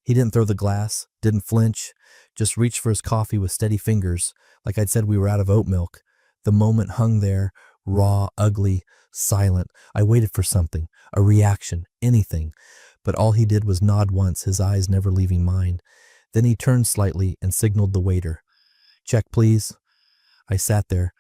He didn't throw the glass, didn't flinch, just reached for his coffee with steady fingers, like I'd said we were out of oat milk. The moment hung there, raw, ugly, silent. I waited for something, a reaction, anything. But all he did was nod once, his eyes never leaving mine. Then he turned slightly and signaled the waiter. "Check, please." I sat there,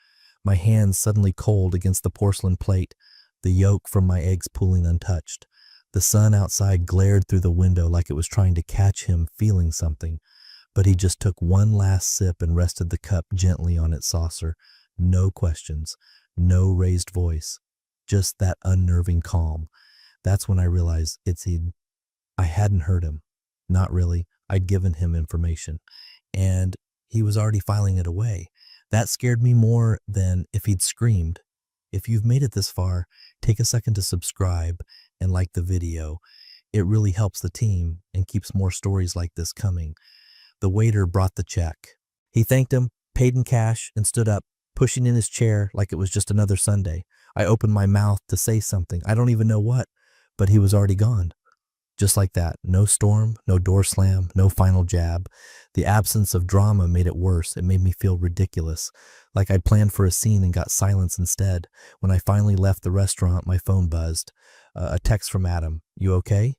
my hands suddenly cold against the porcelain plate, the yolk from my eggs pooling untouched. The sun outside glared through the window like it was trying to catch him feeling something, but he just took one last sip and rested the cup gently on its saucer. No questions, no raised voice, just that unnerving calm. That's when I realized I hadn't hurt him. Not really. I'd given him information, and he was already filing it away. That scared me more than if he'd screamed. If you've made it this far, take a second to subscribe and like the video. It really helps the team and keeps more stories like this coming. The waiter brought the check. He thanked him, paid in cash, and stood up, pushing in his chair like it was just another Sunday. I opened my mouth to say something. I don't even know what, but he was already gone. Just like that. No storm, no door slam, no final jab. The absence of drama made it worse. It made me feel ridiculous, like I'd planned for a scene and got silence instead. When I finally left the restaurant, my phone buzzed. A text from Adam. "You okay?"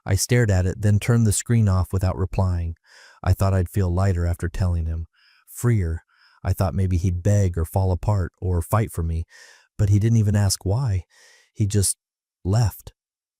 I stared at it, then turned the screen off without replying. I thought I'd feel lighter after telling him. Freer. I thought maybe he'd beg or fall apart or fight for me, but he didn't even ask why. He just left.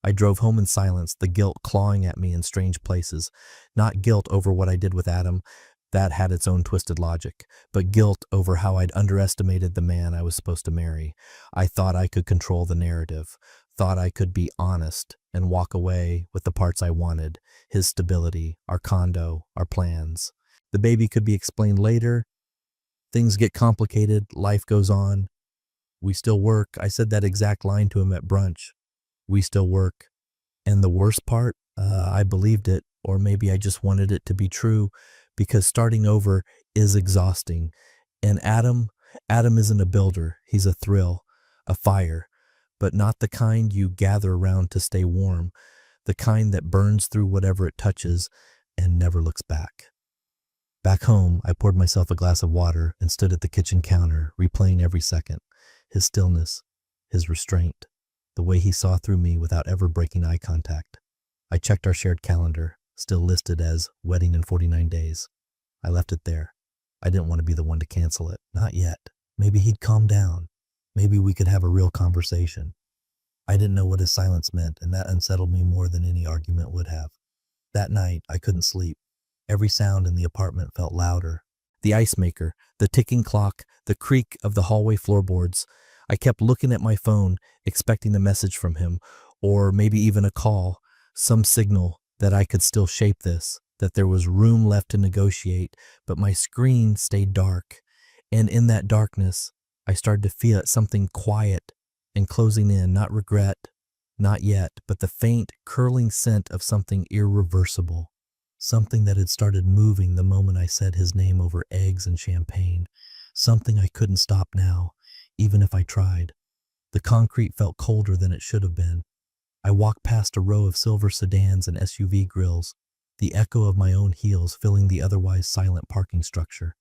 I drove home in silence, the guilt clawing at me in strange places. Not guilt over what I did with Adam, that had its own twisted logic, but guilt over how I'd underestimated the man I was supposed to marry. I thought I could control the narrative, thought I could be honest and walk away with the parts I wanted, his stability, our condo, our plans. The baby could be explained later. Things get complicated, life goes on. We still work. I said that exact line to him at brunch. We still work. And the worst part, I believed it, or maybe I just wanted it to be true, because starting over is exhausting. And Adam isn't a builder. He's a thrill, a fire, but not the kind you gather around to stay warm, the kind that burns through whatever it touches and never looks back. Back home, I poured myself a glass of water and stood at the kitchen counter, replaying every second. His stillness, his restraint, the way he saw through me without ever breaking eye contact. I checked our shared calendar, still listed as wedding in 49 days. I left it there. I didn't want to be the one to cancel it. Not yet. Maybe he'd calm down. Maybe we could have a real conversation. I didn't know what his silence meant, and that unsettled me more than any argument would have. That night, I couldn't sleep. Every sound in the apartment felt louder. The ice maker, the ticking clock, the creak of the hallway floorboards. I kept looking at my phone, expecting a message from him, or maybe even a call, some signal that I could still shape this, that there was room left to negotiate, but my screen stayed dark. And in that darkness, I started to feel something quiet and closing in, not regret, not yet, but the faint, curling scent of something irreversible. Something that had started moving the moment I said his name over eggs and champagne. Something I couldn't stop now, even if I tried. The concrete felt colder than it should have been. I walked past a row of silver sedans and SUV grills, the echo of my own heels filling the otherwise silent parking structure.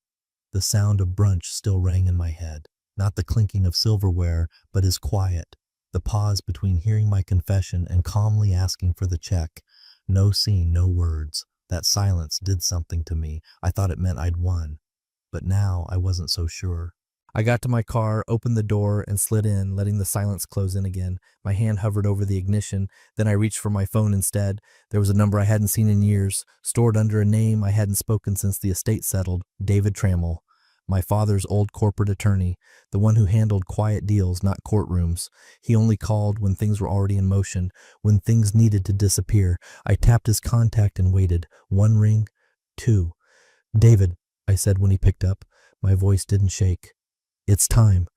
The sound of brunch still rang in my head, not the clinking of silverware, but his quiet, the pause between hearing my confession and calmly asking for the check. No scene, no words. That silence did something to me. I thought it meant I'd won, but now I wasn't so sure. I got to my car, opened the door, and slid in, letting the silence close in again. My hand hovered over the ignition, then I reached for my phone instead. There was a number I hadn't seen in years, stored under a name I hadn't spoken since the estate settled, David Trammell. My father's old corporate attorney, the one who handled quiet deals, not courtrooms. He only called when things were already in motion, when things needed to disappear. I tapped his contact and waited. 1 ring, 2. "David," I said when he picked up. My voice didn't shake. "It's time.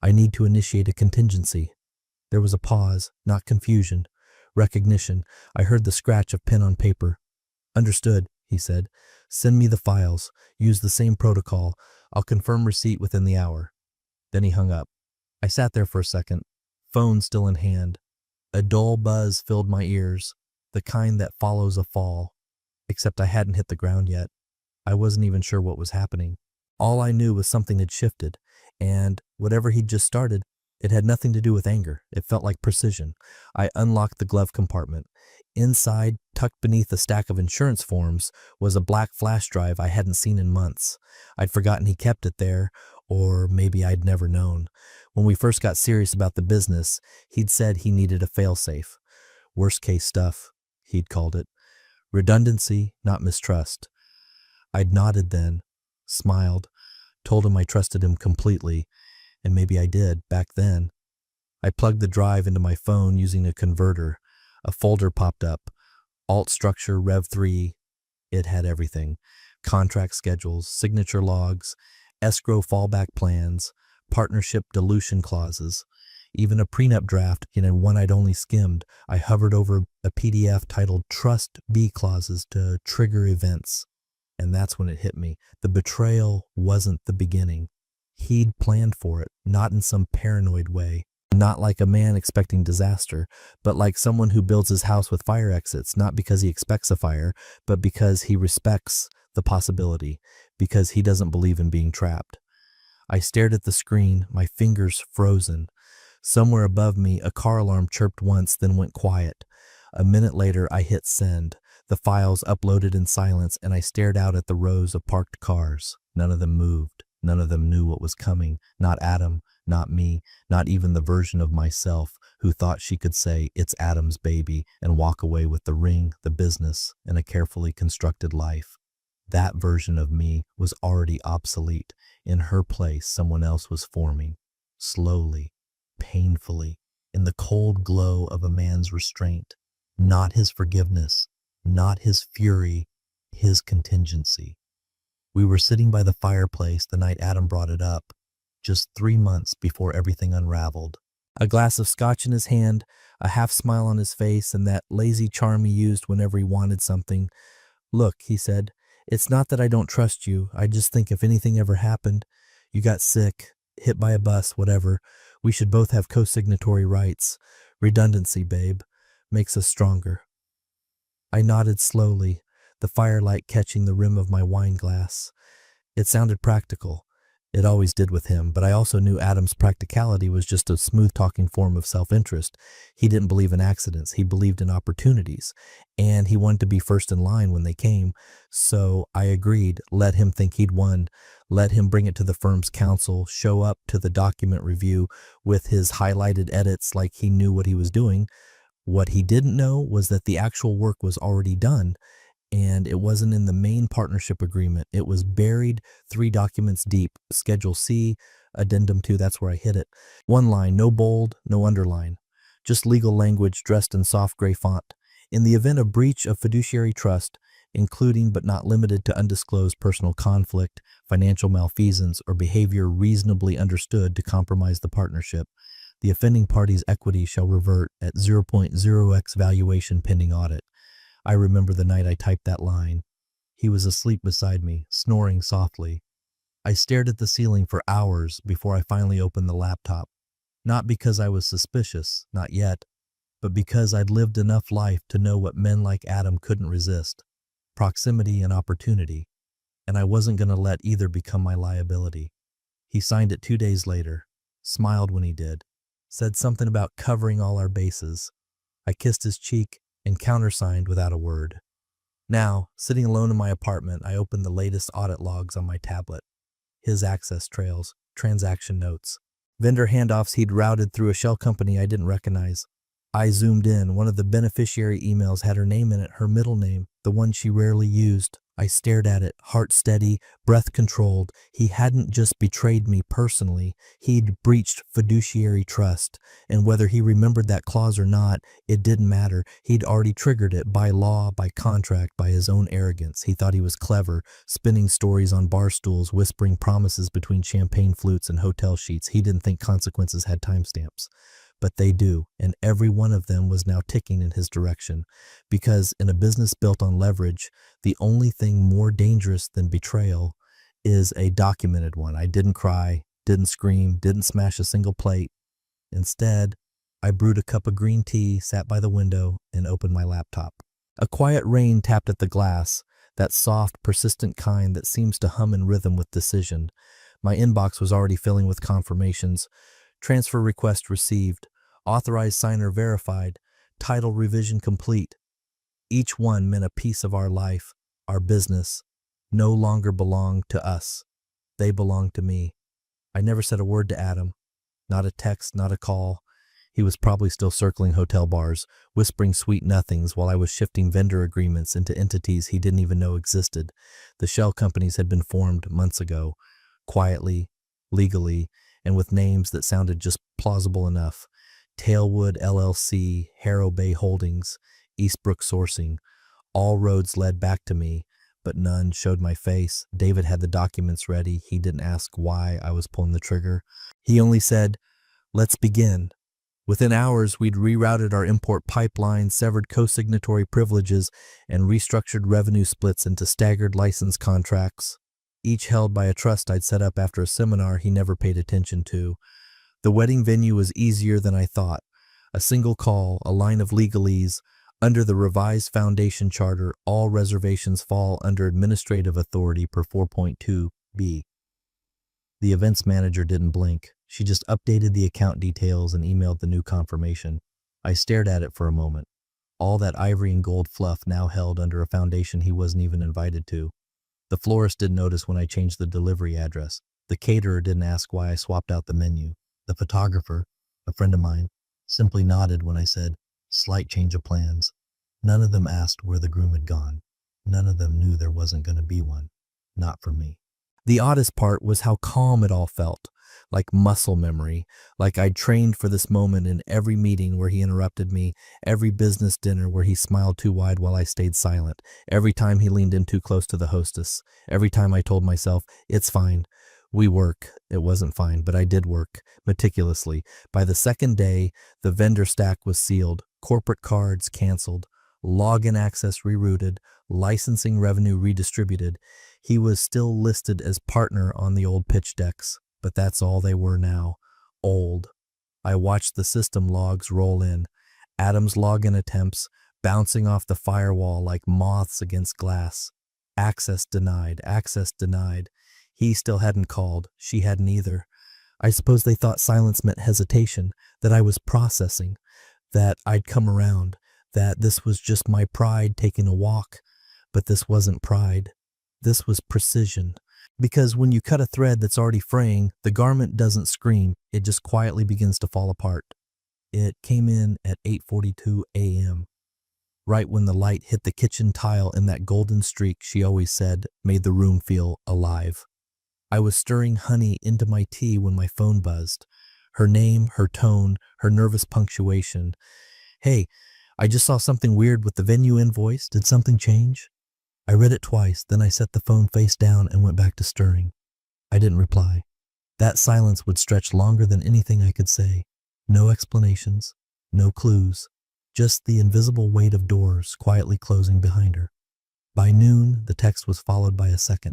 I need to initiate a contingency." There was a pause, not confusion, recognition. I heard the scratch of pen on paper. "Understood," he said. "Send me the files. Use the same protocol. I'll confirm receipt within the hour." Then he hung up. I sat there for a second, phone still in hand. A dull buzz filled my ears, the kind that follows a fall. except I hadn't hit the ground yet. I wasn't even sure what was happening. All I knew was something had shifted, and whatever he'd just started, it had nothing to do with anger. It felt like precision. I unlocked the glove compartment. Inside, tucked beneath a stack of insurance forms, was a black flash drive I hadn't seen in months. I'd forgotten he kept it there, or maybe I'd never known. When we first got serious about the business, he'd said he needed a failsafe. Worst case stuff, he'd called it. Redundancy, not mistrust. I'd nodded then, smiled, told him I trusted him completely, and maybe I did back then. I plugged the drive into my phone using a converter. A folder popped up. Alt structure Rev 3. It had everything. Contract schedules, signature logs, escrow fallback plans, partnership dilution clauses, even a prenup draft in a one I'd only skimmed. I hovered over a PDF titled Trust B Clauses to trigger events. And that's when it hit me. The betrayal wasn't the beginning. He'd planned for it, not in some paranoid way. Not like a man expecting disaster, but like someone who builds his house with fire exits, not because he expects a fire, but because he respects the possibility, because he doesn't believe in being trapped. I stared at the screen, my fingers frozen. Somewhere above me, a car alarm chirped once, then went quiet. A minute later, I hit send. The files uploaded in silence, and I stared out at the rows of parked cars. None of them moved. None of them knew what was coming. Not Adam, not me, not even the version of myself who thought she could say, "It's Adam's baby," and walk away with the ring, the business, and a carefully constructed life. That version of me was already obsolete. In her place, someone else was forming. Slowly, painfully, in the cold glow of a man's restraint. Not his forgiveness, not his fury, his contingency. We were sitting by the fireplace the night Adam brought it up, just 3 months before everything unraveled. A glass of scotch in his hand, a half smile on his face, and that lazy charm he used whenever he wanted something. "Look," he said, "it's not that I don't trust you. I just think if anything ever happened, you got sick, hit by a bus, whatever, we should both have co-signatory rights. Redundancy, babe, makes us stronger." I nodded slowly, the firelight catching the rim of my wine glass. It sounded practical. It always did with him, but I also knew Adam's practicality was just a smooth-talking form of self-interest. He didn't believe in accidents. He believed in opportunities, and he wanted to be first in line when they came. So I agreed, let him think he'd won, let him bring it to the firm's counsel, show up to the document review with his highlighted edits like he knew what he was doing. What he didn't know was that the actual work was already done, and it wasn't in the main partnership agreement. It was buried 3 documents deep. Schedule C, Addendum 2, that's where I hid it. One line, no bold, no underline. Just legal language dressed in soft gray font. In the event of breach of fiduciary trust, including but not limited to undisclosed personal conflict, financial malfeasance, or behavior reasonably understood to compromise the partnership, the offending party's equity shall revert at 0.0x valuation pending audit. I remember the night I typed that line. He was asleep beside me, snoring softly. I stared at the ceiling for hours before I finally opened the laptop. Not because I was suspicious, not yet, but because I'd lived enough life to know what men like Adam couldn't resist. Proximity and opportunity. And I wasn't going to let either become my liability. He signed it 2 days later, smiled when he did, said something about covering all our bases. I kissed his cheek and countersigned without a word. Now, sitting alone in my apartment, I opened the latest audit logs on my tablet. His access trails, transaction notes, vendor handoffs he'd routed through a shell company I didn't recognize. I zoomed in. One of the beneficiary emails had her name in it, her middle name, the one she rarely used. I stared at it, heart steady, breath controlled. He hadn't just betrayed me personally, he'd breached fiduciary trust. And whether he remembered that clause or not, it didn't matter. He'd already triggered it by law, by contract, by his own arrogance. He thought he was clever, spinning stories on bar stools, whispering promises between champagne flutes and hotel sheets. He didn't think consequences had timestamps. But they do, and every one of them was now ticking in his direction. Because in a business built on leverage, the only thing more dangerous than betrayal is a documented one. I didn't cry, didn't scream, didn't smash a single plate. Instead, I brewed a cup of green tea, sat by the window, and opened my laptop. A quiet rain tapped at the glass, that soft, persistent kind that seems to hum in rhythm with decision. My inbox was already filling with confirmations. Transfer request received. Authorized signer verified. Title revision complete. Each one meant a piece of our life, our business, no longer belonged to us. They belonged to me. I never said a word to Adam. Not a text, not a call. He was probably still circling hotel bars, whispering sweet nothings while I was shifting vendor agreements into entities he didn't even know existed. The shell companies had been formed months ago, quietly, legally, and with names that sounded just plausible enough. Tailwood LLC, Harrow Bay Holdings, Eastbrook Sourcing. All roads led back to me, but none showed my face. David had the documents ready. He didn't ask why I was pulling the trigger. He only said, "Let's begin." Within hours, we'd rerouted our import pipeline, severed co-signatory privileges, and restructured revenue splits into staggered license contracts, each held by a trust I'd set up after a seminar he never paid attention to. The wedding venue was easier than I thought. A single call, a line of legalese. Under the revised foundation charter, all reservations fall under administrative authority per 4.2b. The events manager didn't blink. She just updated the account details and emailed the new confirmation. I stared at it for a moment. All that ivory and gold fluff now held under a foundation he wasn't even invited to. The florist didn't notice when I changed the delivery address. The caterer didn't ask why I swapped out the menu. The photographer, a friend of mine, simply nodded when I said, "Slight change of plans." None of them asked where the groom had gone. None of them knew there wasn't going to be one. Not for me. The oddest part was how calm it all felt, like muscle memory, like I'd trained for this moment in every meeting where he interrupted me, every business dinner where he smiled too wide while I stayed silent, every time he leaned in too close to the hostess, every time I told myself, "It's fine. We work." It wasn't fine, but I did work, meticulously. By the second day, the vendor stack was sealed, corporate cards canceled, login access rerouted, licensing revenue redistributed. He was still listed as partner on the old pitch decks, but that's all they were now. Old. I watched the system logs roll in. Adam's login attempts bouncing off the firewall like moths against glass. Access denied, access denied. He still hadn't called. She hadn't either. I suppose they thought silence meant hesitation, that I was processing, that I'd come around, that this was just my pride taking a walk. But this wasn't pride. This was precision. Because when you cut a thread that's already fraying, the garment doesn't scream. It just quietly begins to fall apart. It came in at 8:42 a.m., right when the light hit the kitchen tile and that golden streak she always said made the room feel alive. I was stirring honey into my tea when my phone buzzed. Her name, her tone, her nervous punctuation. "Hey, I just saw something weird with the venue invoice. Did something change?" I read it twice, then I set the phone face down and went back to stirring. I didn't reply. That silence would stretch longer than anything I could say. No explanations, no clues, just the invisible weight of doors quietly closing behind her. By noon, the text was followed by a second.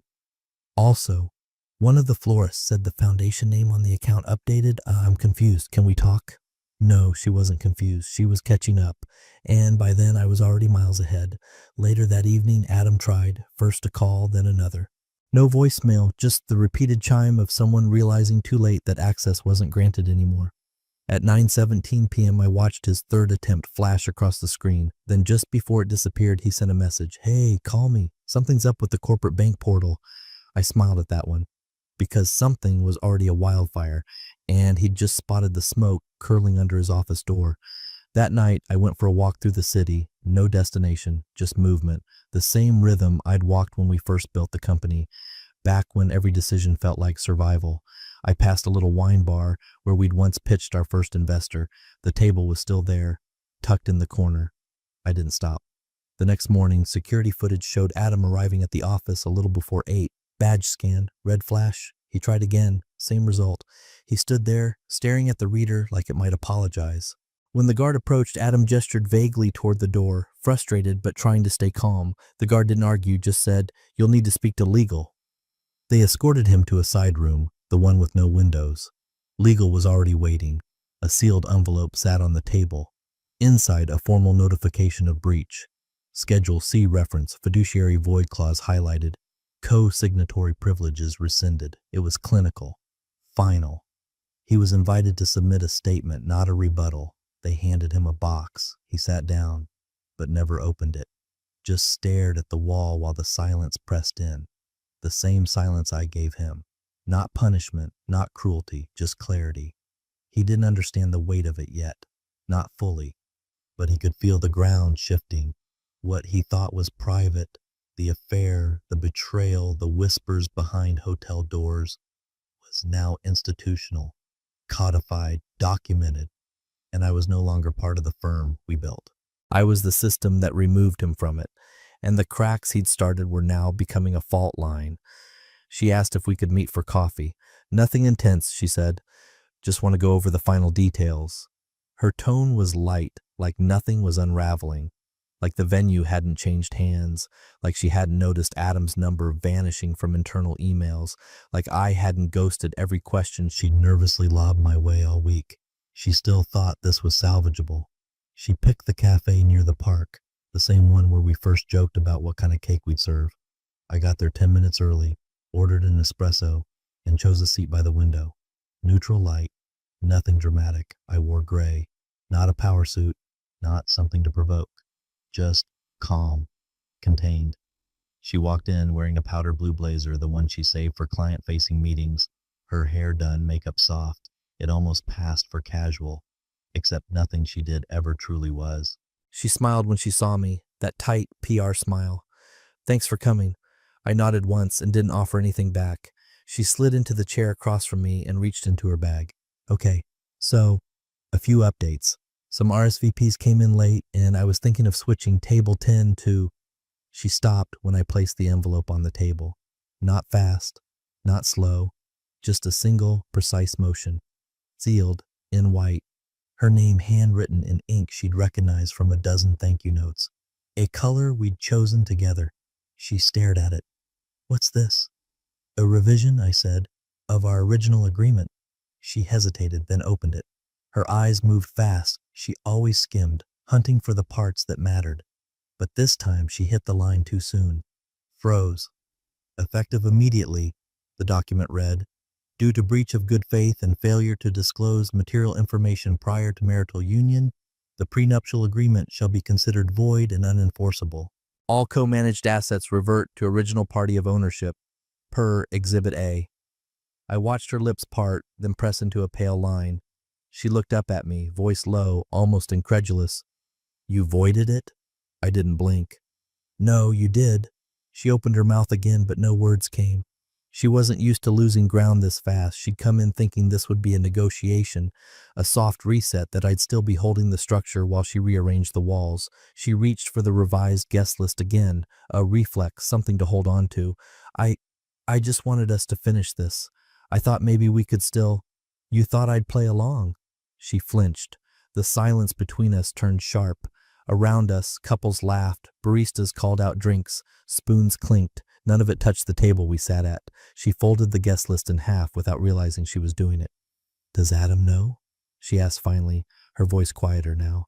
Also, one of the florists said the foundation name on the account updated. "I'm confused. Can we talk?" No, she wasn't confused. She was catching up, and by then I was already miles ahead. Later that evening, Adam tried, first a call, then another. No voicemail, just the repeated chime of someone realizing too late that access wasn't granted anymore. At 9:17 p.m., I watched his third attempt flash across the screen. Then just before it disappeared, he sent a message. "Hey, call me. Something's up with the corporate bank portal." I smiled at that one, because something was already a wildfire, and he'd just spotted the smoke curling under his office door. That night, I went for a walk through the city. No destination, just movement. The same rhythm I'd walked when we first built the company, back when every decision felt like survival. I passed a little wine bar where we'd once pitched our first investor. The table was still there, tucked in the corner. I didn't stop. The next morning, security footage showed Adam arriving at the office a little before 8. Badge scan, red flash. He tried again, same result. He stood there, staring at the reader like it might apologize. When the guard approached, Adam gestured vaguely toward the door, frustrated but trying to stay calm. The guard didn't argue, just said, "You'll need to speak to legal." They escorted him to a side room, the one with no windows. Legal was already waiting. A sealed envelope sat on the table. Inside, a formal notification of breach. Schedule C reference, fiduciary void clause highlighted, co-signatory privileges rescinded. It was clinical, final. He was invited to submit a statement, not a rebuttal. They handed him a box. He sat down, but never opened it, just stared at the wall while the silence pressed in. The same silence I gave him. Not punishment, not cruelty, just clarity. He didn't understand the weight of it yet, not fully, but he could feel the ground shifting. What he thought was private, the affair, the betrayal, the whispers behind hotel doors, was now institutional, codified, documented, and I was no longer part of the firm we built. I was the system that removed him from it, and the cracks he'd started were now becoming a fault line. She asked if we could meet for coffee. Nothing intense, she said. Just want to go over the final details. Her tone was light, like nothing was unraveling, like the venue hadn't changed hands, like she hadn't noticed Adam's number vanishing from internal emails, like I hadn't ghosted every question she'd nervously lobbed my way all week. She still thought this was salvageable. She picked the cafe near the park, the same one where we first joked about what kind of cake we'd serve. I got there 10 minutes early, ordered an espresso, and chose a seat by the window. Neutral light, nothing dramatic. I wore gray, not a power suit, not something to provoke. Just calm, contained. She walked in wearing a powder blue blazer, the one she saved for client-facing meetings, her hair done, makeup soft. It almost passed for casual, except nothing she did ever truly was. She smiled when she saw me, that tight PR smile. Thanks for coming. I nodded once and didn't offer anything back. She slid into the chair across from me and reached into her bag. Okay, so, a few updates. Some RSVPs came in late, and I was thinking of switching table 10 to... She stopped when I placed the envelope on the table. Not fast, not slow, just a single, precise motion. Sealed, in white. Her name handwritten in ink she'd recognized from a dozen thank you notes. A color we'd chosen together. She stared at it. What's this? A revision, I said, of our original agreement. She hesitated, then opened it. Her eyes moved fast. She always skimmed, hunting for the parts that mattered. But this time she hit the line too soon. Froze. Effective immediately, the document read, due to breach of good faith and failure to disclose material information prior to marital union, the prenuptial agreement shall be considered void and unenforceable. All co-managed assets revert to original party of ownership, per Exhibit A. I watched her lips part, then press into a pale line. She looked up at me, voice low, almost incredulous. You voided it? I didn't blink. No, you did. She opened her mouth again, but no words came. She wasn't used to losing ground this fast. She'd come in thinking this would be a negotiation, a soft reset, that I'd still be holding the structure while she rearranged the walls. She reached for the revised guest list again, a reflex, something to hold on to. I just wanted us to finish this. I thought maybe we could still... You thought I'd play along? She flinched. The silence between us turned sharp. Around us, couples laughed, baristas called out drinks, spoons clinked. None of it touched the table we sat at. She folded the guest list in half without realizing she was doing it. Does Adam know? She asked finally, her voice quieter now.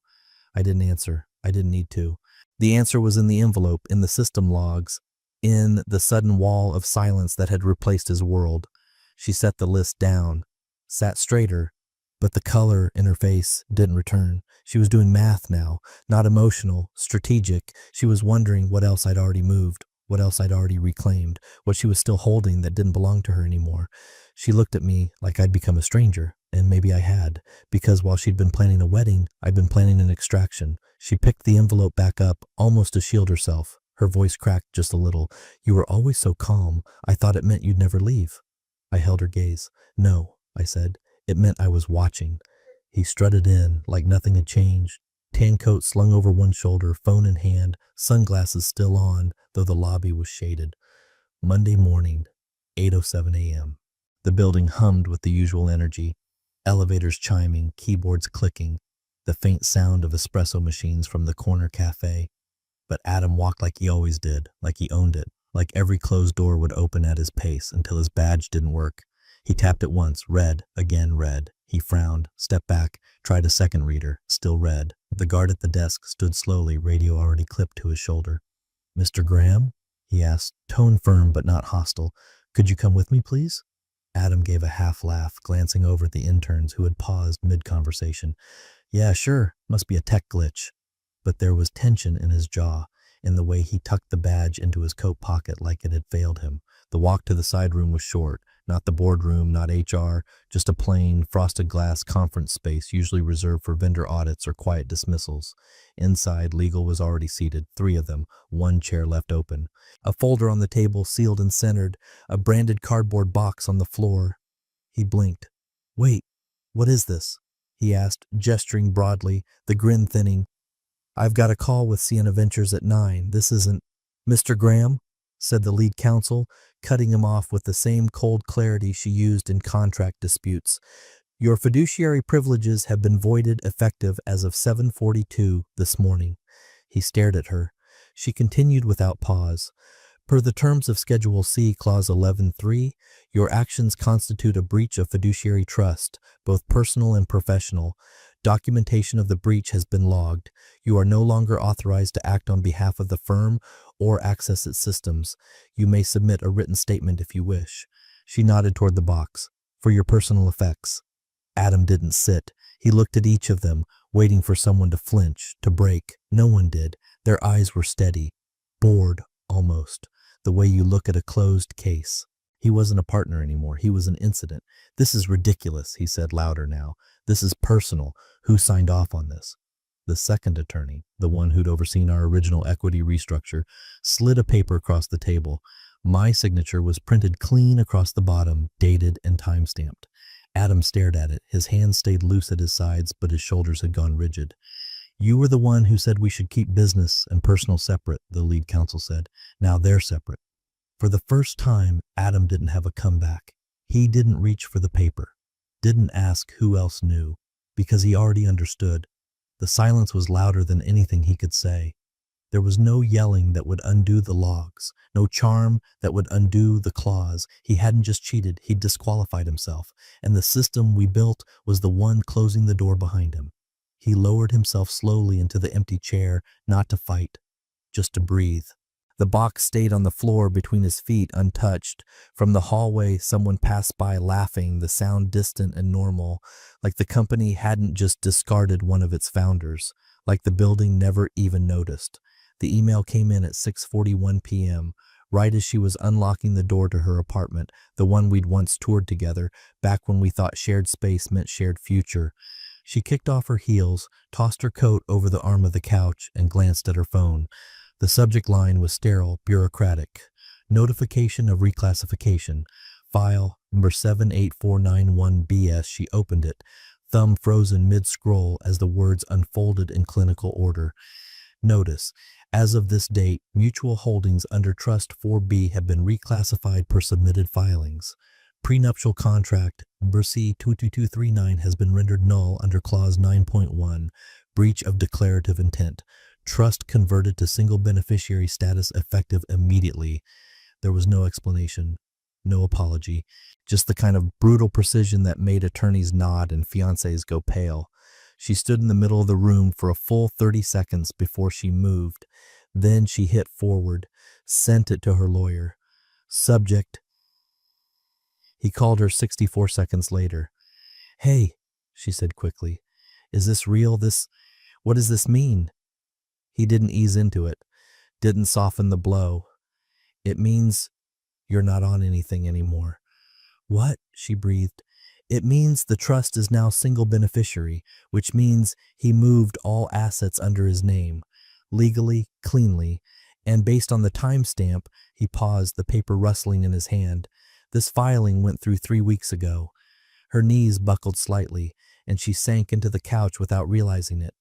I didn't answer. I didn't need to. The answer was in the envelope, in the system logs, in the sudden wall of silence that had replaced his world. She set the list down, sat straighter, but the color in her face didn't return. She was doing math now, not emotional, strategic. She was wondering what else I'd already moved, what else I'd already reclaimed, what she was still holding that didn't belong to her anymore. She looked at me like I'd become a stranger, and maybe I had, because while she'd been planning a wedding, I'd been planning an extraction. She picked the envelope back up, almost to shield herself. Her voice cracked just a little. You were always so calm. I thought it meant you'd never leave. I held her gaze. No, I said. It meant I was watching. He strutted in like nothing had changed. Tan coat slung over one shoulder, phone in hand, sunglasses still on, though the lobby was shaded. Monday morning, 8:07 a.m. The building hummed with the usual energy. Elevators chiming, keyboards clicking, the faint sound of espresso machines from the corner cafe. But Adam walked like he always did, like he owned it, like every closed door would open at his pace until his badge didn't work. He tapped it once, read, again read. He frowned, stepped back, tried a second reader, still read. The guard at the desk stood slowly, radio already clipped to his shoulder. "Mr. Graham?" he asked, tone firm but not hostile. "Could you come with me, please?" Adam gave a half laugh, glancing over at the interns who had paused mid-conversation. "Yeah, sure. Must be a tech glitch." But there was tension in his jaw, in the way he tucked the badge into his coat pocket like it had failed him. The walk to the side room was short. Not the boardroom, not HR, just a plain, frosted glass conference space usually reserved for vendor audits or quiet dismissals. Inside, legal was already seated, 3 of them, 1 chair left open. A folder on the table sealed and centered, a branded cardboard box on the floor. He blinked. "Wait, what is this?" he asked, gesturing broadly, the grin thinning. "I've got a call with Sienna Ventures at 9. This isn't—" "Mr. Graham," said the lead counsel, cutting him off with the same cold clarity she used in contract disputes. "Your fiduciary privileges have been voided effective as of 7:42 this morning." He stared at her. She continued without pause. "Per the terms of Schedule C, Clause 11.3, your actions constitute a breach of fiduciary trust, both personal and professional. Documentation of the breach has been logged. You are no longer authorized to act on behalf of the firm or access its systems. You may submit a written statement if you wish." She nodded toward the box. "For your personal effects." Adam didn't sit. He looked at each of them, waiting for someone to flinch, to break. No one did. Their eyes were steady, bored almost, the way you look at a closed case. He wasn't a partner anymore. He was an incident. "This is ridiculous," he said louder now. "This is personal. Who signed off on this?" The second attorney, the one who'd overseen our original equity restructure, slid a paper across the table. My signature was printed clean across the bottom, dated and time-stamped. Adam stared at it. His hands stayed loose at his sides, but his shoulders had gone rigid. "You were the one who said we should keep business and personal separate," the lead counsel said. "Now they're separate." For the first time, Adam didn't have a comeback. He didn't reach for the paper, didn't ask who else knew, because he already understood. The silence was louder than anything he could say. There was no yelling that would undo the logs, no charm that would undo the clause. He hadn't just cheated, he'd disqualified himself, and the system we built was the one closing the door behind him. He lowered himself slowly into the empty chair, not to fight, just to breathe. The box stayed on the floor between his feet, untouched. From the hallway, someone passed by laughing, the sound distant and normal, like the company hadn't just discarded one of its founders, like the building never even noticed. The email came in at 6:41 p.m., right as she was unlocking the door to her apartment, the one we'd once toured together, back when we thought shared space meant shared future. She kicked off her heels, tossed her coat over the arm of the couch, and glanced at her phone. The subject line was sterile, bureaucratic. Notification of reclassification. File number 78491BS. She opened it, thumb frozen mid-scroll as the words unfolded in clinical order. Notice, as of this date, mutual holdings under Trust 4B have been reclassified per submitted filings. Prenuptial contract number C22239 has been rendered null under Clause 9.1, breach of declarative intent. Trust converted to single beneficiary status effective immediately. There was no explanation, no apology, just the kind of brutal precision that made attorneys nod and fiancés go pale. She stood in the middle of the room for a full 30 seconds before she moved. Then she hit forward, sent it to her lawyer. Subject. He called her 64 seconds later. "Hey," she said quickly, "is this real? What does this mean?" He didn't ease into it, didn't soften the blow. "It means you're not on anything anymore." "What?" she breathed. "It means the trust is now single beneficiary, which means he moved all assets under his name, legally, cleanly, and based on the timestamp," he paused, the paper rustling in his hand. "This filing went through 3 weeks ago." Her knees buckled slightly, and she sank into the couch without realizing it.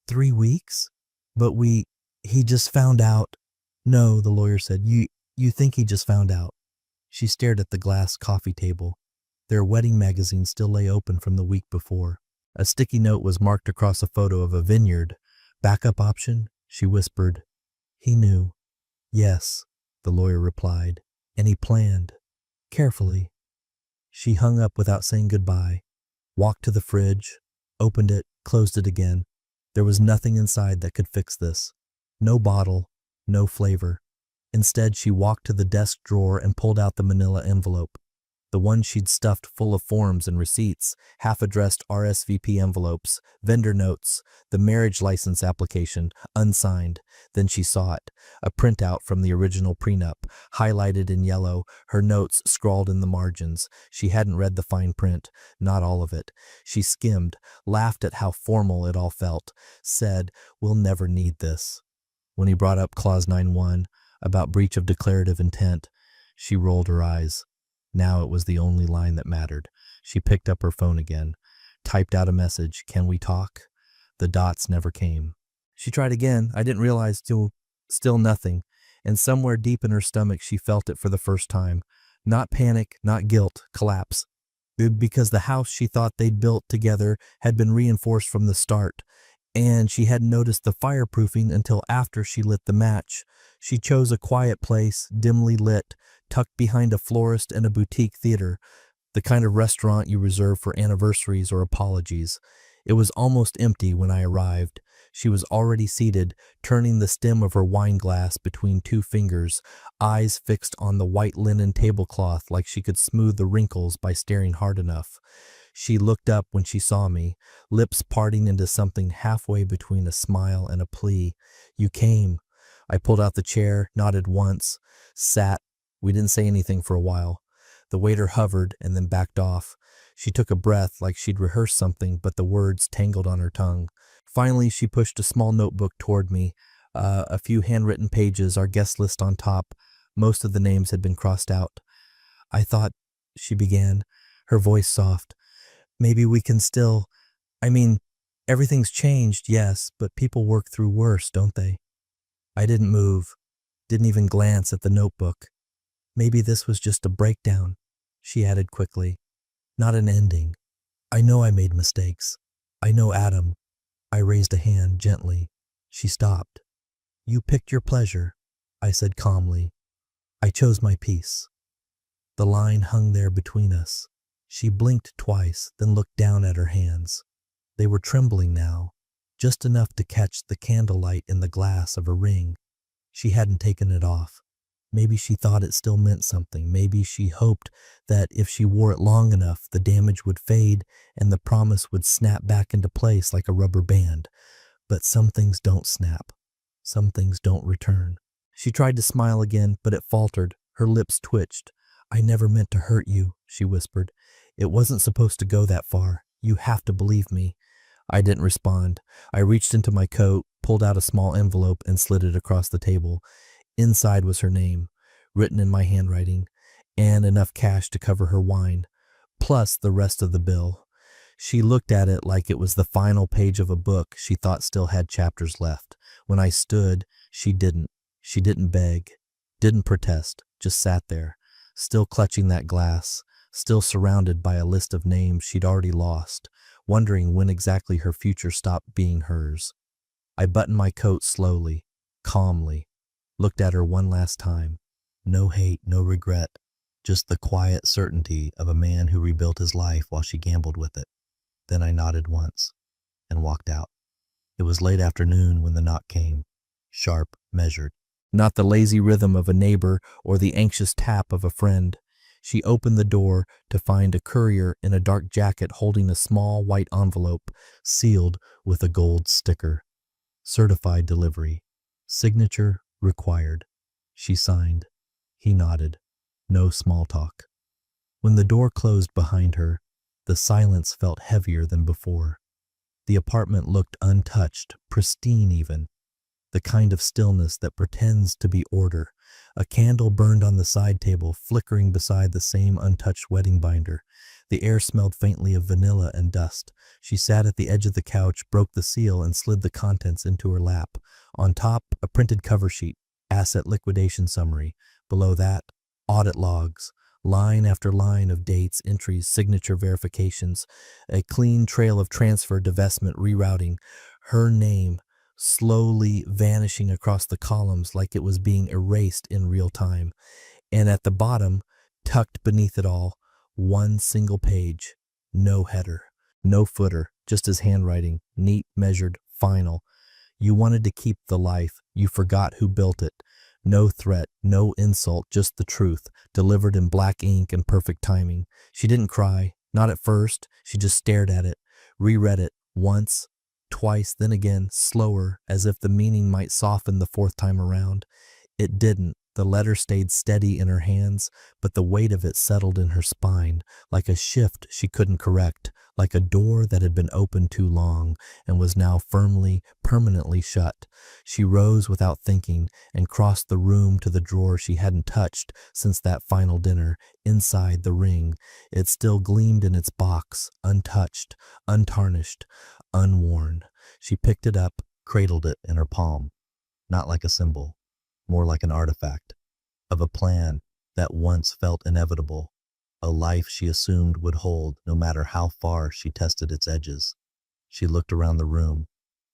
3 weeks? "But he just found out." "No," the lawyer said. You think he just found out." She stared at the glass coffee table. Their wedding magazine still lay open from the week before. A sticky note was marked across a photo of a vineyard. "Backup option?" she whispered. "He knew." "Yes," the lawyer replied. "And he planned. Carefully." She hung up without saying goodbye, walked to the fridge, opened it, closed it again. There was nothing inside that could fix this. No bottle, no flavor. Instead, she walked to the desk drawer and pulled out the manila envelope. The one she'd stuffed full of forms and receipts, half-addressed RSVP envelopes, vendor notes, the marriage license application, unsigned. Then she saw it, a printout from the original prenup, highlighted in yellow, her notes scrawled in the margins. She hadn't read the fine print, not all of it. She skimmed, laughed at how formal it all felt, said, "We'll never need this." When he brought up Clause 9.1, about breach of declarative intent, she rolled her eyes. Now it was the only line that mattered. She picked up her phone again, typed out a message, "Can we talk?" The dots never came. She tried again. I didn't realize still nothing. And somewhere deep in her stomach, she felt it for the first time. Not panic, not guilt, collapse. Because the house she thought they'd built together had been reinforced from the start. And she hadn't noticed the fireproofing until after she lit the match. She chose a quiet place, dimly lit, tucked behind a florist and a boutique theater, the kind of restaurant you reserve for anniversaries or apologies. It was almost empty when I arrived. She was already seated, turning the stem of her wine glass between two fingers, eyes fixed on the white linen tablecloth like she could smooth the wrinkles by staring hard enough. She looked up when she saw me, lips parting into something halfway between a smile and a plea. "You came." I pulled out the chair, nodded once, sat. We didn't say anything for a while. The waiter hovered and then backed off. She took a breath like she'd rehearsed something, but the words tangled on her tongue. Finally, she pushed a small notebook toward me, a few handwritten pages, our guest list on top. Most of the names had been crossed out. "I thought," she began, her voice soft, "maybe we can still, I mean, everything's changed, yes, but people work through worse, don't they?" I didn't move, didn't even glance at the notebook. "Maybe this was just a breakdown," she added quickly, "not an ending. I know I made mistakes. I know Adam." I raised a hand gently. She stopped. "You picked your pleasure," I said calmly. "I chose my peace." The line hung there between us. She blinked twice, then looked down at her hands. They were trembling now, just enough to catch the candlelight in the glass of her ring. She hadn't taken it off. Maybe she thought it still meant something. Maybe she hoped that if she wore it long enough, the damage would fade and the promise would snap back into place like a rubber band. But some things don't snap. Some things don't return. She tried to smile again, but it faltered. Her lips twitched. "I never meant to hurt you," she whispered. "It wasn't supposed to go that far. You have to believe me." I didn't respond. I reached into my coat, pulled out a small envelope, and slid it across the table. Inside was her name, written in my handwriting, and enough cash to cover her wine, plus the rest of the bill. She looked at it like it was the final page of a book she thought still had chapters left. When I stood, she didn't. She didn't beg, didn't protest, just sat there, still clutching that glass, still surrounded by a list of names she'd already lost, wondering when exactly her future stopped being hers. I buttoned my coat slowly, calmly, looked at her one last time. No hate, no regret, just the quiet certainty of a man who rebuilt his life while she gambled with it. Then I nodded once and walked out. It was late afternoon when the knock came, sharp, measured. Not the lazy rhythm of a neighbor or the anxious tap of a friend. She opened the door to find a courier in a dark jacket holding a small white envelope sealed with a gold sticker. Certified delivery. Signature required. She signed. He nodded. No small talk. When the door closed behind her, the silence felt heavier than before. The apartment looked untouched, pristine even, the kind of stillness that pretends to be order. A candle burned on the side table, flickering beside the same untouched wedding binder. The air smelled faintly of vanilla and dust. She sat at the edge of the couch, broke the seal, and slid the contents into her lap. On top, a printed cover sheet, asset liquidation summary. Below that, audit logs, line after line of dates, entries, signature verifications, a clean trail of transfer, divestment, rerouting. Her name slowly vanishing across the columns like it was being erased in real time. And at the bottom, tucked beneath it all, One single page. No header. No footer. Just his handwriting. Neat, measured, final. You wanted to keep the life. You forgot who built it. No threat, no insult, just the truth, delivered in black ink and perfect timing. She didn't cry, not at first. She just stared at it, reread it once, twice, then again, slower, as if the meaning might soften the fourth time around. It didn't. The letter stayed steady in her hands, but the weight of it settled in her spine, like a shift she couldn't correct, like a door that had been open too long and was now firmly, permanently shut. She rose without thinking and crossed the room to the drawer she hadn't touched since that final dinner. Inside the ring, it still gleamed in its box, untouched, untarnished, unworn. She picked it up, cradled it in her palm, not like a symbol, more like an artifact of a plan that once felt inevitable, a life she assumed would hold no matter how far she tested its edges. She looked around the room,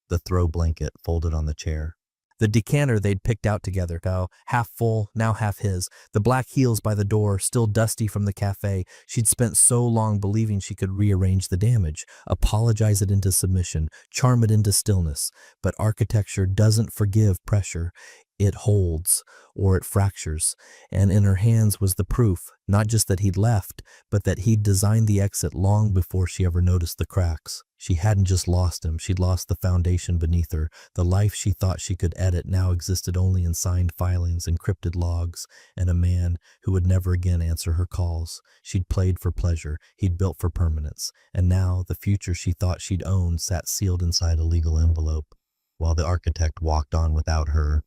the throw blanket folded on the chair. The decanter they'd picked out together, now half full, now half his. The black heels by the door, still dusty from the cafe. She'd spent so long believing she could rearrange the damage, apologize it into submission, charm it into stillness. But architecture doesn't forgive pressure. It holds, or it fractures. And in her hands was the proof, not just that he'd left, but that he'd designed the exit long before she ever noticed the cracks. She hadn't just lost him, she'd lost the foundation beneath her. The life she thought she could edit now existed only in signed filings, encrypted logs, and a man who would never again answer her calls. She'd played for pleasure, he'd built for permanence, and now the future she thought she'd owned sat sealed inside a legal envelope, while the architect walked on without her,